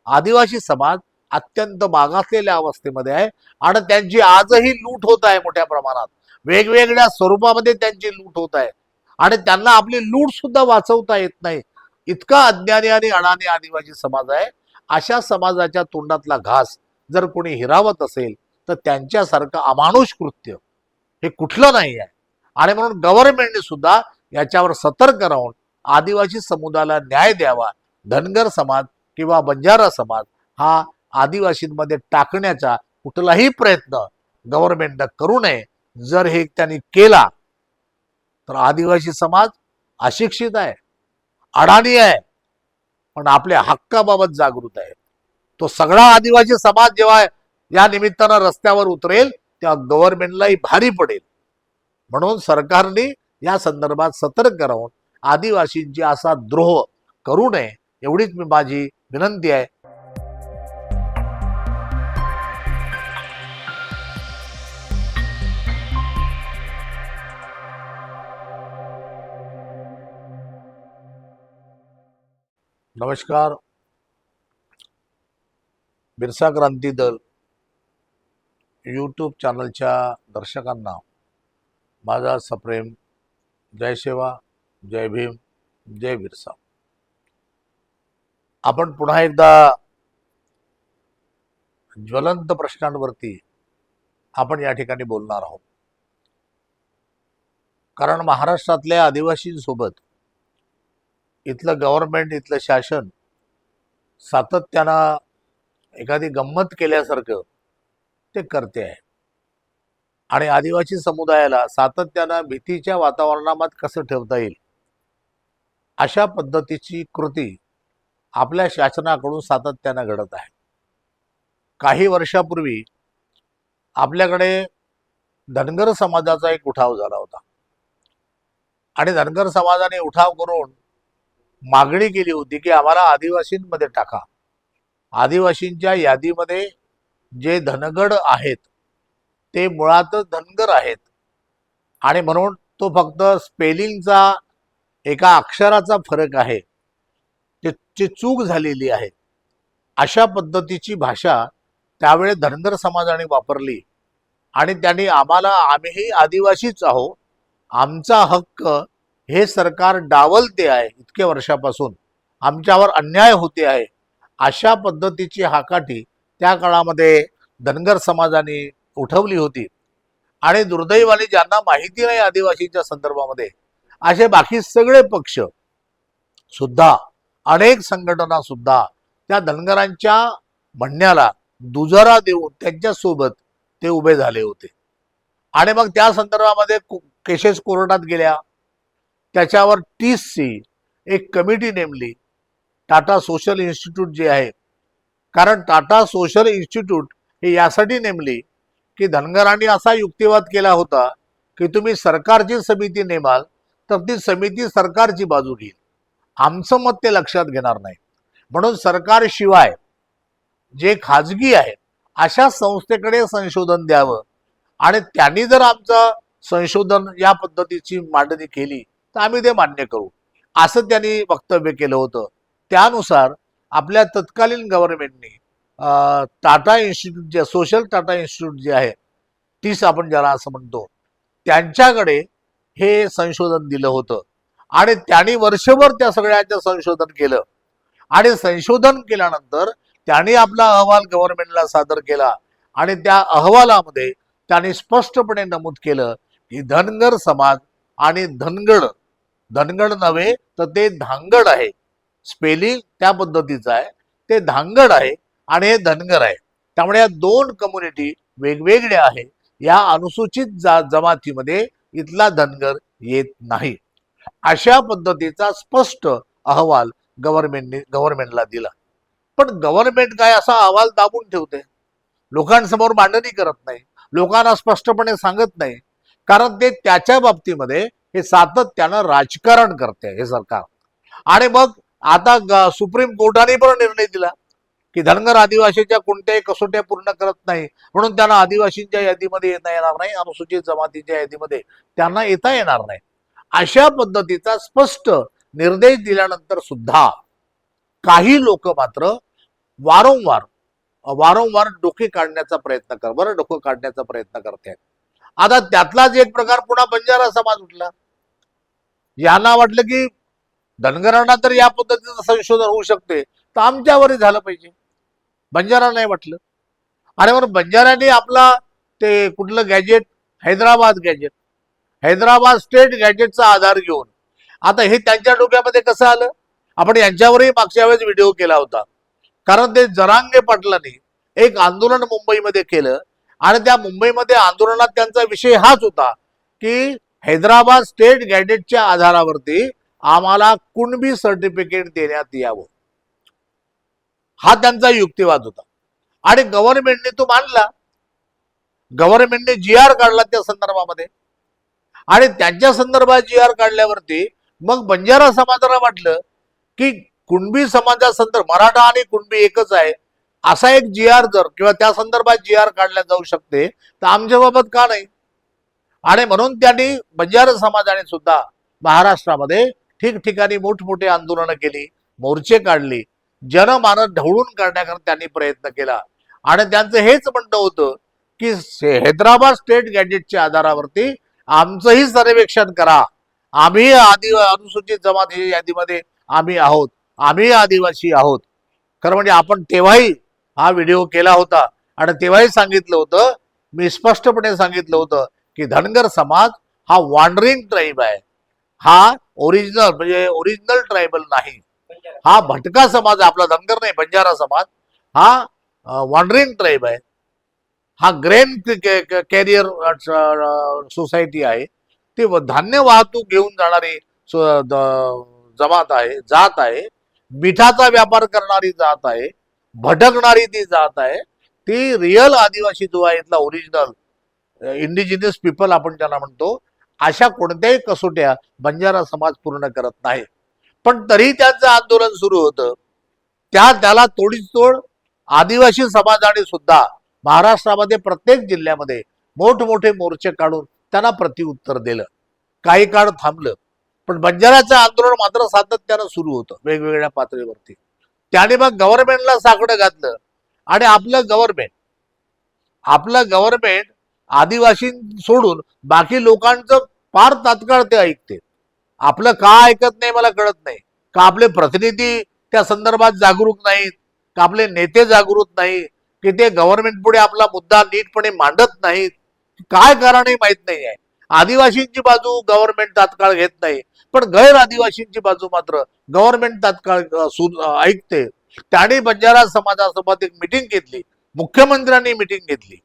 आदिवासी समाज अत्यंत मागासलेल्या अवस्थेमध्ये आहे आणि त्यांची आजही लूट होत आहे मोठ्या प्रमाणात. वेगवेगळ्या स्वरूपामध्ये त्यांची लूट होत आहे आणि त्यांना आपली लूट सुद्धा वाचवता येत नाही. इतका अज्ञानी आणि अडाणी आदिवासी समाज आहे. अशा समाजाच्या तोंडातला घास जर कोणी हिरावत असेल तर त्यांच्यासारखं अमानुष कृत्य हे कुठलं नाही आहे. आणि म्हणून गव्हर्नमेंटने सुद्धा याच्यावर सतर्क राहून आदिवासी समुदायाला न्याय द्यावा. धनगर समाज किंवा बंजारा समाज हा आदिवासींमध्ये टाकण्याचा कुठलाही प्रयत्न गव्हर्नमेंटनं करू नये. जर हे त्यांनी केला तर आदिवासी समाज अशिक्षित आहे, अडाणी आहे, पण आपल्या हक्काबाबत जागृत आहे. तो सगळा आदिवासी समाज जेव्हा या निमित्तानं रस्त्यावर उतरेल तेव्हा गव्हर्नमेंटलाही भारी पडेल. म्हणून सरकारने या संदर्भात सतर्क राहून आदिवासींची असा द्रोह करू नये एवढीच माझी विनंती आहे. नमस्कार. बिरसा क्रांती दल यूट्यूब चॅनलच्या दर्शकांना माझा सप्रेम जय सेवा, जय भीम, जय बिरसा. आपण पुन्हा एकदा ज्वलंत प्रश्नांवरती आपण या ठिकाणी बोलणार आहोत. कारण महाराष्ट्रातल्या आदिवासींसोबत इथलं गव्हर्नमेंट, इथलं शासन सातत्यानं एखादी गंमत केल्यासारखं ते करते आहे आणि आदिवासी समुदायाला सातत्यानं भीतीच्या वातावरणात कसं ठेवता येईल अशा पद्धतीची कृती आपल्या शासनाकडून सातत्यानं घडत आहे. काही वर्षापूर्वी आपल्याकडे धनगर समाजाचा एक उठाव झाला होता आणि धनगर समाजाने उठाव करून मागणी केली होती की आम्हाला आदिवासींमध्ये टाका. आदिवासींच्या यादीमध्ये जे धनगड आहेत ते मुळातच धनगर आहेत आणि म्हणून तो फक्त स्पेलिंगचा एका अक्षराचा फरक आहे, त्याची चूक झालेली आहे. अशा पद्धतीची भाषा त्यावेळी धनगर समाजाने वापरली आणि त्यांनी आम्हाला, आम्हीही आदिवासीच आहोत, आमचा हक्क हे सरकार डावलते आहे, इतक्या वर्षापासून आमच्यावर अन्याय होते आहे, अशा पद्धतीची हाकाठी त्या काळामध्ये धनगर समाजाने उठवली होती. आणि दुर्दैवाने ज्यांना माहिती नाही आदिवासीच्या संदर्भामध्ये असे बाकी सगळे पक्ष सुद्धा, अनेक संघटना सुद्धा त्या धनगरांच्या म्हणण्याला दुजारा देऊन त्यांच्यासोबत ते उभे झाले होते. आणि मग त्या संदर्भामध्ये केसेस कोर्टात गेल्या. त्याच्यावर 30ची एक कमिटी नेमली, टाटा सोशल इन्स्टिट्यूट जे आहे. कारण टाटा सोशल इन्स्टिट्यूट हे यासाठी नेमली की धनगरांनी असा युक्तिवाद केला होता की तुम्ही सरकारची समिती नेमाल तर ती समिती सरकारची बाजू घेईल, आमचं मत ते लक्षात घेणार नाही. म्हणून सरकारशिवाय जे खाजगी आहेत अशा संस्थेकडे संशोधन द्यावं आणि त्यांनी जर आमचं संशोधन या पद्धतीची मांडणी केली तर आम्ही ते मान्य करू, असं त्यांनी वक्तव्य केलं होतं. त्यानुसार आपल्या तत्कालीन गव्हर्नमेंटने टाटा इन्स्टिट्यूट जे सोशल टाटा इन्स्टिट्यूट जे आहे, TIS आपण ज्याला असं म्हणतो, त्यांच्याकडे हे संशोधन दिलं होतं आणि त्यांनी वर्षभर त्या सगळ्यांचं संशोधन केलं आणि संशोधन केल्यानंतर त्यांनी आपला अहवाल गव्हर्नमेंटला सादर केला आणि त्या अहवालामध्ये त्यांनी स्पष्टपणे नमूद केलं की धनगर समाज आणि धनगड नव्हे तर ते धांगड आहे, स्पेलिंग त्या पद्धतीचं आहे, ते धांगड आहे आणि हे धनगर आहे. त्यामुळे या दोन कम्युनिटी वेगवेगळ्या आहेत. या अनुसूचित जमातीमध्ये इथला धनगर येत नाही. अशा पद्धतीचा स्पष्ट अहवाल गव्हर्नमेंटला दिला. पण गव्हर्नमेंट काय असा अहवाल दाबून ठेवते, लोकांसमोर मांडणी करत नाही, लोकांना स्पष्टपणे सांगत नाही. कारण ते त्याच्या बाबतीमध्ये हे सातत्यानं राजकारण करते हे सरकार. आणि मग आता सुप्रीम कोर्टाने पण निर्णय दिला की धनगर आदिवासीच्या कोणत्याही कसोट्या पूर्ण करत नाही म्हणून त्यांना आदिवासींच्या यादीमध्ये येता येणार नाही, अनुसूचित जमातीच्या यादीमध्ये त्यांना येता येणार नाही. अशा पद्धतीचा स्पष्ट निर्देश दिल्यानंतर सुद्धा काही लोक मात्र वारंवार वारंवार डोके काढण्याचा प्रयत्न बरं डोकं काढण्याचा प्रयत्न करते. आता त्यातलाच एक प्रकार पुन्हा बंजारा समाज उठला. यांना वाटलं की धनगरांना तर या पद्धतीचं संशोधन होऊ शकते तर आमच्यावरही झालं पाहिजे. बंजारा नाही वाटलं. आणि मग बंजाऱ्यांनी आपला ते कुठलं गॅजेट, हैदराबाद स्टेट गॅजेटचा आधार घेऊन आता हे त्यांच्या डोक्यामध्ये कसं आलं. आपण यांच्यावरही मागच्या वेळेस व्हिडिओ केला होता. कारण ते जरांगे पाटलांनी एक आंदोलन मुंबईमध्ये केलं आणि त्या मुंबईमध्ये आंदोलनात त्यांचा विषय हाच होता की हैदराबाद स्टेट गॅजेटच्या आधारावरती आम्हाला कुणबी सर्टिफिकेट देण्यात यावं. हा त्यांचा युक्तिवाद होता आणि गव्हर्नमेंटने तो मानला. गव्हर्नमेंटने GR काढला त्या संदर्भामध्ये आणि त्यांच्या संदर्भात GR काढल्यावरती मग बंजारा समाजाला वाटलं की कुणबी समाजासंदर्भ मराठा आणि कुणबी एकच आहे असा एक GR जर किंवा त्या संदर्भात GR काढल्या जाऊ शकते तर आमच्या बाबत का नाही. आणि म्हणून त्यांनी बंजारा समाजाने सुद्धा महाराष्ट्रामध्ये ठिकठिकाणी मोठमोठे आंदोलनं केली, मोर्चे काढले, जनमानस ढवळून काढण्याकरता त्यांनी प्रयत्न केला. आणि त्यांचं हेच म्हणणं होतं की हैदराबाद स्टेट गॅजेटच्या आधारावरती आमचंही सर्वेक्षण करा. आम्ही अनुसूचित जमाती यादीमध्ये आम्ही आहोत, आम्ही आदिवासी आहोत. खरं म्हणजे आपण तेव्हाही हा व्हिडिओ केला होता आणि तेव्हाही सांगितलं होतं, मी स्पष्टपणे सांगितलं होतं की धनगर समाज हा वॉन्डरिंग ट्राईब आहे. हा ओरिजिनल ट्रायबल नाही. हा भटका समाज आपला धनगर नाही, बंजारा समाज हा वॉन्डरिंग ट्राईब आहे. हा ग्रेन कॅरियर सोसायटी आहे. ती धान्य वाहतूक घेऊन जाणारी जमात आहे, जात आहे. मिठाचा व्यापार करणारी जात आहे, भटकणारी ती जात आहे. ती रिअल आदिवासी जो आहे इथला ओरिजिनल इंडिजिनियस पीपल आपण ज्यांना म्हणतो अशा कोणत्याही कसोट्या बंजारा समाज पूर्ण करत नाही. पण तरी त्यांचं आंदोलन सुरू होतं. त्याला तोडीस तोड आदिवासी समाजाने सुद्धा महाराष्ट्रामध्ये प्रत्येक जिल्ह्यामध्ये मोठमोठे मोर्चे काढून त्यांना प्रत्युत्तर दिलं. काही काळ थांबलं पण बंजाराचं आंदोलन मात्र सातत्यानं सुरू होतं वेगवेगळ्या पातळीवरती. त्याने मग गव्हर्नमेंटला साकडं घातलं आणि आपलं गव्हर्नमेंट आदिवासी सोडून बाकी लोकांचं फार तात्काळ ते ऐकते. आपलं का ऐकत नाही मला कळत नाही. का आपले प्रतिनिधी त्या संदर्भात जागरूक नाहीत, का आपले नेते जागरूक नाही, की ते गव्हर्नमेंट पुढे आपला मुद्दा नीटपणे मांडत नाहीत, काय कारण माहित नाही आहे. आदिवासींची बाजू गव्हर्नमेंट तात्काळ घेत नाही पण गैर आदिवासींची बाजू मात्र गव्हर्नमेंट तात्काळ ऐकते. त्याने बंजारा समाजासोबत एक मिटिंग घेतली, मुख्यमंत्र्यांनी मिटिंग घेतली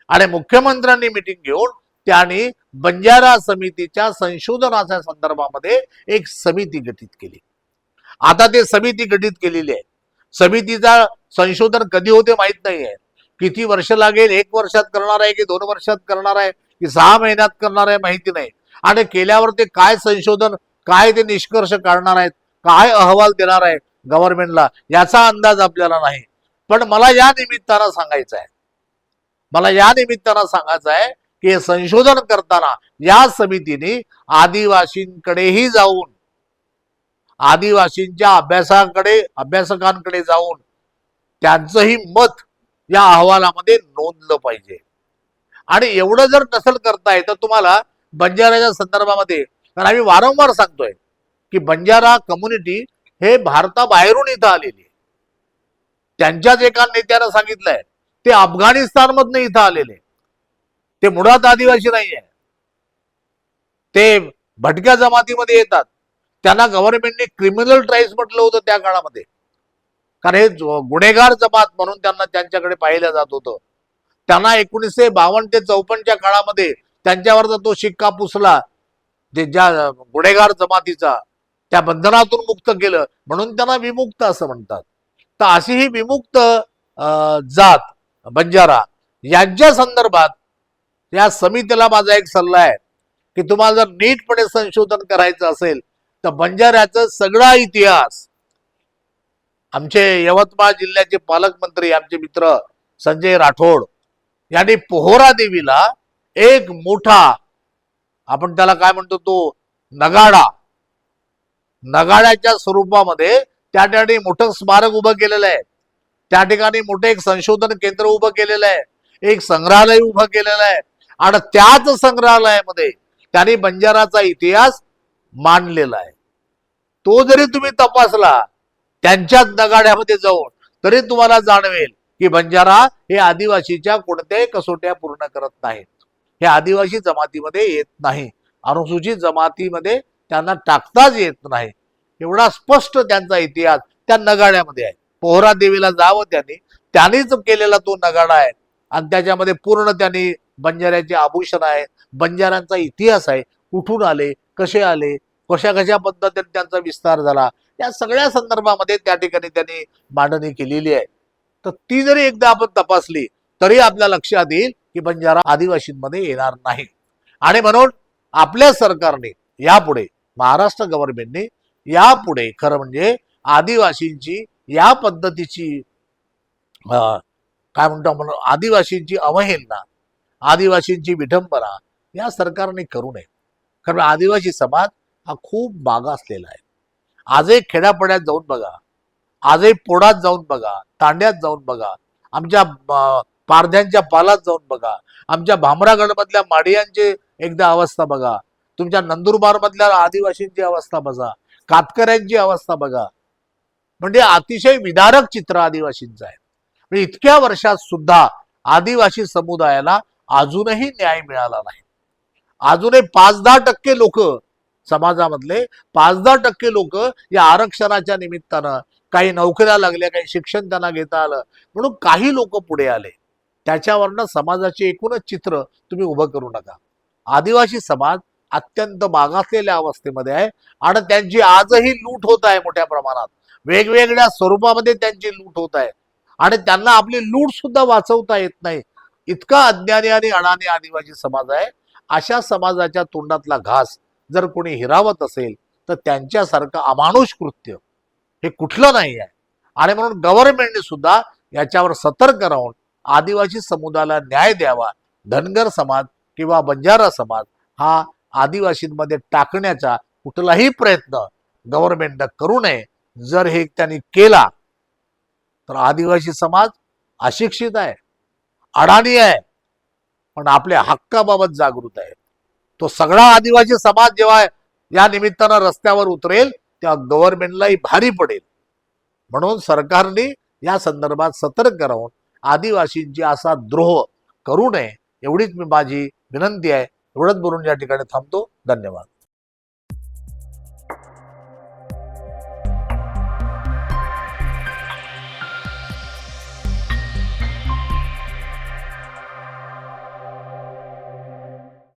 आणि मुख्यमंत्र्यांनी मिटिंग घेऊन त्यांनी बंजारा समितीच्या संशोधनाच्या संदर्भामध्ये एक समिती गठीत केली. आता ते समिती गठीत केलेली आहे. समितीचा संशोधन कधी होते माहित नाही आहे, किती वर्ष लागेल, 1 वर्षात करणार आहे की 2 वर्षात करणार आहे की 6 महिन्यात करणार आहे माहिती नाही. आणि केल्यावर ते काय संशोधन, काय ते निष्कर्ष काढणार आहेत, काय अहवाल देणार आहे गव्हर्नमेंटला याचा अंदाज आपल्याला नाही. पण मला या निमित्तानं सांगायचं आहे की हे संशोधन करताना या समितीने आदिवासींकडेही जाऊन आदिवासींच्या अभ्यासकांकडे जाऊन त्यांचंही मत या अहवालामध्ये नोंदलं पाहिजे. आणि एवढं जर नसेल करताय तर तुम्हाला बंजाराच्या संदर्भामध्ये, कारण आम्ही वारंवार सांगतोय की बंजारा कम्युनिटी हे भारताबाहेरून इथं आलेली आहे. त्यांच्याच एका नेत्यानं सांगितलंय ते अफगाणिस्तान मधनं इथं आलेले, ते मुळात आदिवासी नाही आहे, ते भटक्या जमातीमध्ये येतात. त्यांना गव्हर्नमेंटने क्रिमिनल ट्राईब्स म्हटलं होतं त्या काळामध्ये, कारण हे गुन्हेगार जमात म्हणून त्यांना त्यांच्याकडे पाहिलं जात होतं. त्यांना 1952 ते 54च्या काळामध्ये त्यांच्यावरचा तो शिक्का पुसला, जे ज्या गुन्हेगार जमातीचा, त्या बंधनातून मुक्त केलं म्हणून त्यांना विमुक्त असं म्हणतात. तर अशी ही विमुक्त जात बंजारा यांच्या संदर्भात या समितीला माझा एक सल्ला आहे की तुम्हाला जर नीटपणे संशोधन करायचं असेल तर बंजाऱ्याचा सगळा इतिहास आमचे यवतमाळ जिल्ह्याचे पालकमंत्री आमचे मित्र संजय राठोड यांनी पोहरा देवीला एक मोठा, आपण त्याला काय म्हणतो, तो नगाड्याच्या स्वरूपामध्ये त्या ठिकाणी मोठं स्मारक उभं केलेलं आहे. त्या ठिकाणी मोठं एक संशोधन केंद्र उभं केलेलं आहे, एक संग्रहालय उभं केलेलं आहे आणि त्याच संग्रहालयामध्ये त्यांनी बंजाराचा इतिहास मांडलेला आहे. तो जरी तुम्ही तपासला त्यांच्याच नगाड्यामध्ये जाऊन, तरी तुम्हाला जाणवेल की बंजारा हे आदिवासीच्या कोणत्याही कसोट्या पूर्ण करत नाहीत. हे आदिवासी जमातीमध्ये येत नाही, अनुसूचित जमातीमध्ये त्यांना टाकताच येत नाही. एवढा स्पष्ट त्यांचा इतिहास त्या नगाड्यामध्ये आहे. पोहरा देवीला जावं त्यांनीच केलेला तो नगाडा आहे आणि त्याच्यामध्ये पूर्ण त्यांनी बंजाऱ्याचे आभूषण आहे, बंजाऱ्यांचा इतिहास आहे, कुठून आले, कसे आले, कशा कशा पद्धतीने त्यांचा विस्तार झाला, या सगळ्या संदर्भामध्ये त्या ठिकाणी त्यांनी मांडणी केलेली आहे. तर ती जरी एकदा आपण तपासली तरी आपल्या लक्षात येईल की बंजारा आदिवासींमध्ये येणार नाही. आणि म्हणून आपल्या सरकारने यापुढे, महाराष्ट्र गव्हर्नमेंटने यापुढे खरं म्हणजे आदिवासींची या पद्धतीची काय म्हणतो आपण, आदिवासींची अवहेलना, आदिवासींची विडंबना या सरकारने करू नये. कारण आदिवासी समाज हा खूप मागासलेला आहे. आजही खेड्यापाड्यात जाऊन बघा, आजही पोडात जाऊन बघा, तांड्यात जाऊन बघा, आमच्या पारध्यांच्या पालात जाऊन बघा, आमच्या भामरागडमधल्या माडियांची एकदा अवस्था बघा, तुमच्या नंदुरबार मधल्या आदिवासींची अवस्था बघा, कातकऱ्यांची अवस्था बघा. म्हणजे अतिशय विदारक चित्र आदिवासींचं आहे. म्हणजे इतक्या वर्षात सुद्धा आदिवासी समुदायाला अजूनही न्याय मिळाला नाही. अजूनही 5-10% लोक, समाजामधले 5-10% लोक या आरक्षणाच्या निमित्तानं, काही नोकऱ्या लागल्या, काही शिक्षण त्यांना घेता आलं म्हणून काही लोक पुढे आले. त्याच्यावरनं समाजाचे एकूणच चित्र तुम्ही उभं करू नका. आदिवासी समाज अत्यंत मागासलेल्या अवस्थेमध्ये आहे आणि त्यांची आजही लूट होत आहे मोठ्या प्रमाणात. वेगवेगळ्या स्वरूपामध्ये त्यांची लूट होत आहे आणि त्यांना आपली लूट सुद्धा वाचवता येत नाही. इतका अज्ञानी आणि अडाणी आदिवासी समाज आहे. अशा समाजाच्या तोंडातला घास जर कोणी हिरावत असेल तर त्यांच्यासारखं अमानुष कृत्य हे कुठलं नाही आहे. आणि म्हणून गव्हर्नमेंटने सुद्धा याच्यावर सतर्क राहून आदिवासी समुदायाला न्याय द्यावा. धनगर समाज किंवा बंजारा समाज हा आदिवासींमध्ये टाकण्याचा कुठलाही प्रयत्न गव्हर्नमेंटनं करू नये. जर हे त्यांनी केला तर आदिवासी समाज अशिक्षित आहे, अडाणी आहे, पण आपल्या हक्काबाबत जागृत आहे. तो सगळा आदिवासी समाज जेव्हा या निमित्तानं रस्त्यावर उतरेल तेव्हा गव्हर्नमेंटलाही भारी पडेल. म्हणून सरकारने या संदर्भात सतर्क राहून आदिवासींची असा द्रोह करू नये एवढीच माझी विनंती आहे. एवढंच बोलून या ठिकाणी थांबतो. धन्यवाद.